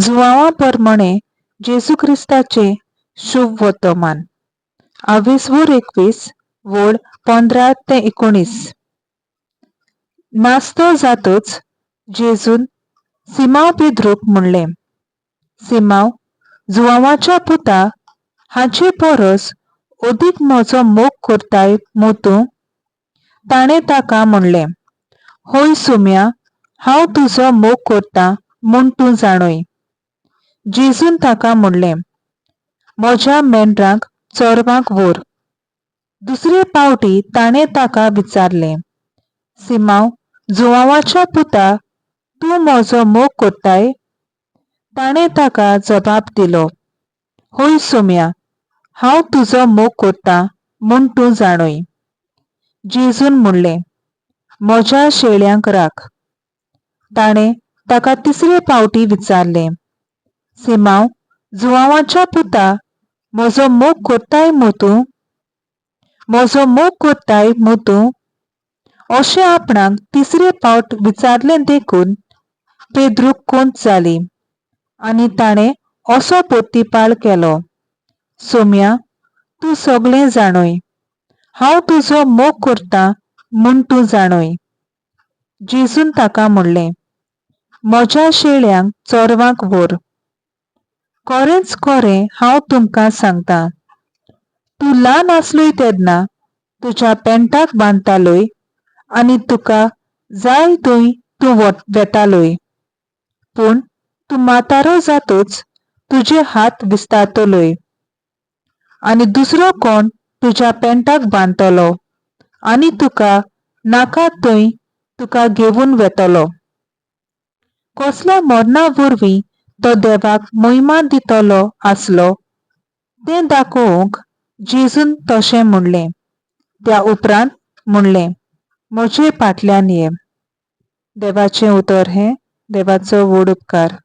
जुवावाप्रमाणे जेजू ख्रिस्ताचे शुभ वर्तमान 21 वोड 15 ते 19. नास्तो जातच जेजून सिमाव पेद्रूक म्हणले, सिमाव, जुवावाच्या पुता, हाचे परस अदीक म्हजो मोग करताय मू तूं? ताणें ताका म्हणलें, होय सुम्या, हांव तुजो मोग करता म्हूण तूं जाणय. जेजून ताका म्हणलें, म्हज्या मेंढरांक चोरवांक व्हर. दुसरे पावटी ताणें ताका विचारलें, सिमाव, जुवावाच्या पुता, तूं म्हजो मोग करताय? ताणें ताका जबाब दिलो, होय सुम्या, हांव तुजो मोग करता म्हूण तूं जाणय. जेजून म्हणलें, म्हज्या शेळ्यांक राख. ताणें ताका तिसरे पावटी विचारलें, सिमाव, जुवावाच्या पुता, म्हजो मोग करताय मू तूं? म्हजो मोग करताय मू तूं? अशें आपणाक तिसरे पावट विचारलें देखून पेद्रूक कोंत जाली आनी ताणें असो प्रतिपाळ केलो, सुम्या, तूं सगळें जाणय. हांव तुजो मोग करता म्हूण तूं जाणय. जेजून ताका म्हणलें, म्हज्या शेळ्यांक चोरवांक व्हर. खरेंच खरें हांव तुमकां सांगतां, तूं ल्हान आसलोय तेन्ना तुज्या पेंटाक बांदतालोय आनी तुका जाय थंय तूं वेतालोय. पूण तूं म्हातारो जातच तुजे हात विस्तारतलोय आनी दुसरो कोण तुज्या पेंटाक बांदतलो आनी तुका नाका थंय तुका घेवन वेतलो. कसल्या मरणा वरवीं तो देवाक महिमा दितलो आसलो तें दाखोवंक जेजून तशें म्हणलें. त्या उपरांत म्हणलें, म्हजे फाटल्यान ये. देवाचें उतर हें. देवाचो व्हड उपकार.